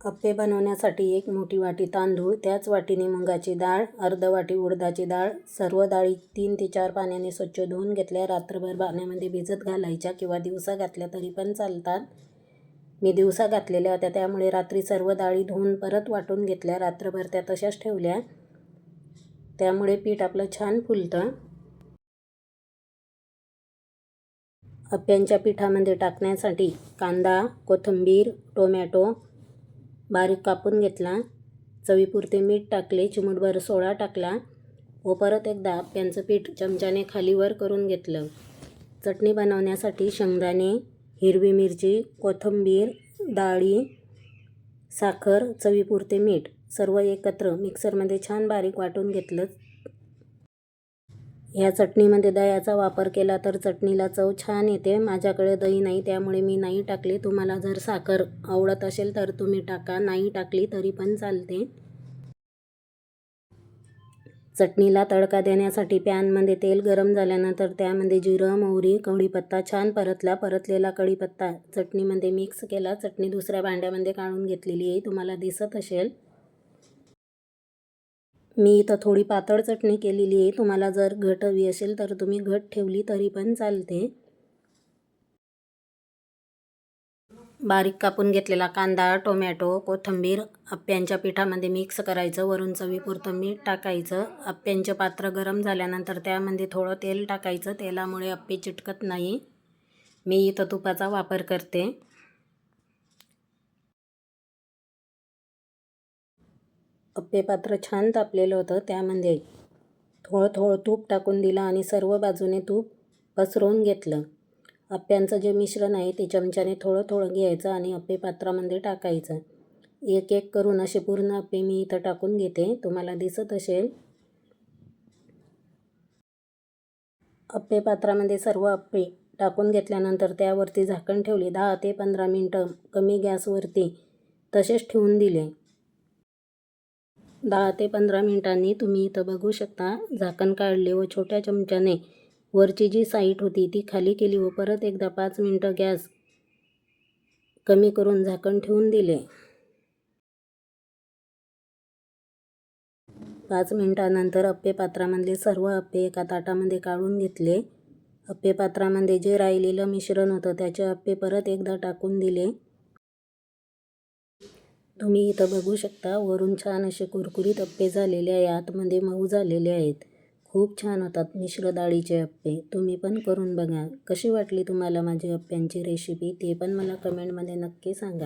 अप्पे बनवण्यासाठी एक मोठी वाटी तांदूळ, त्याच वाटीने मुगाची डाळ, अर्ध वाटी उडदाची डाळ, सर्व डाळी 3 ते 4 पाण्याने स्वच्छ धुवून घेतल्या. रात्रभर पाण्यामध्ये भिजत घालायच्या किंवा दिवसा घातल्या तरी पण चालतात. मी दिवसा घातलेल्या होत्या, त्यामुळे रात्री सर्व डाळी धुवून परत वाटून घेतल्या. रात्रभर त्या तशाच ठेवल्या, त्यामुळे पीठ आपलं छान फुलतं. अप्प्यांच्या पिठामध्ये टाकण्यासाठी कांदा, कोथिंबीर, टोमॅटो बारीक कापून घेतला. चवीपुरते मीठ टाकले, चिमूटभर सोडा टाकला व परत एकदा अप्प्यांचं पीठ चमच्याने खालीवर करून घेतलं. चटणी बनवण्यासाठी शेंगदाणे, हिरवी मिरची, कोथिंबीर, डाळी, साखर, चवीपुरते मीठ सर्व एकत्र मिक्सरमध्ये छान बारीक वाटून घेतलं. ह्या चटणीमध्ये दह्याचा वापर केला तर चटणीला चव छान येते. माझ्याकडे दही नाही, त्यामुळे मी नाही टाकले. तुम्हाला जर साखर आवडत असेल तर तुम्ही टाका, नाही टाकली तरी पण चालते. चटणीला तडका देण्यासाठी पॅनमध्ये तेल गरम झाल्यानंतर त्यामध्ये जिरं, मोहरी, कढीपत्ता छान परतला. परतलेला कढीपत्ता चटणीमध्ये मिक्स केला. चटणी दुसऱ्या भांड्यामध्ये काढून घेतलेली आहे, तुम्हाला दिसत असेल. मी इथं थोडी पातळ चटणी केलेली आहे. तुम्हाला जर घट हवी असेल तर तुम्ही घट ठेवली तरी पण चालते. बारीक कापून घेतलेला कांदा, टोमॅटो, कोथिंबीर अप्प्यांच्या पिठामध्ये मिक्स करायचं. वरून चवीपुरतं मीठ टाकायचं. अप्प्यांचे पात्र गरम झाल्यानंतर त्यामध्ये थोडं तेल टाकायचं. तेलामुळे अप्पे चिटकत नाही. मी इथं तुपाचा वापर करते. अप्पे पात्र छान तापलेलं होतं, त्यामध्ये थोडं तूप टाकून दिलं आणि सर्व बाजूने तूप पसरवून घेतलं. अप्प्यांचं जे मिश्रण आहे ते चमच्याने थोडं घ्यायचं आणि अप्पे पात्रामध्ये टाकायचं. एक एक करून असे पूर्ण अप्पे मी इथं टाकून घेते, तुम्हाला दिसत असेल. अप्पे पात्रामध्ये सर्व अप्पे टाकून घेतल्यानंतर त्यावरती झाकण ठेवले. 10 ते 15 मिनटं कमी गॅसवरती तसेच ठेवून दिले. 10 ते 15 मिनिटांनी तुम्ही इथं बघू शकता झाकण काढले व छोट्या चमच्याने वरची जी साईड होती ती खाली केली व परत एकदा 5 मिनटं गॅस कमी करून झाकण ठेवून दिले. 5 मिनिटांनंतर अप्पे पात्रामधले सर्व अप्पे एका ताटामध्ये काढून घेतले. अप्पे पात्रामध्ये जे राहिलेलं मिश्रण होतं त्याचे अप्पे परत एकदा टाकून दिले. तुम्ही इथं बघू शकता वरून छान असे कुरकुरीत अप्पे झालेले आहे, आतमध्ये मऊ झालेले आहेत. खूप छान होतात मिश्र डाळीचे अप्पे. तुम्ही पण करून बघा. कशी वाटली तुम्हाला माझी अप्प्यांची रेसिपी ते पण मला कमेंटमध्ये नक्की सांगा.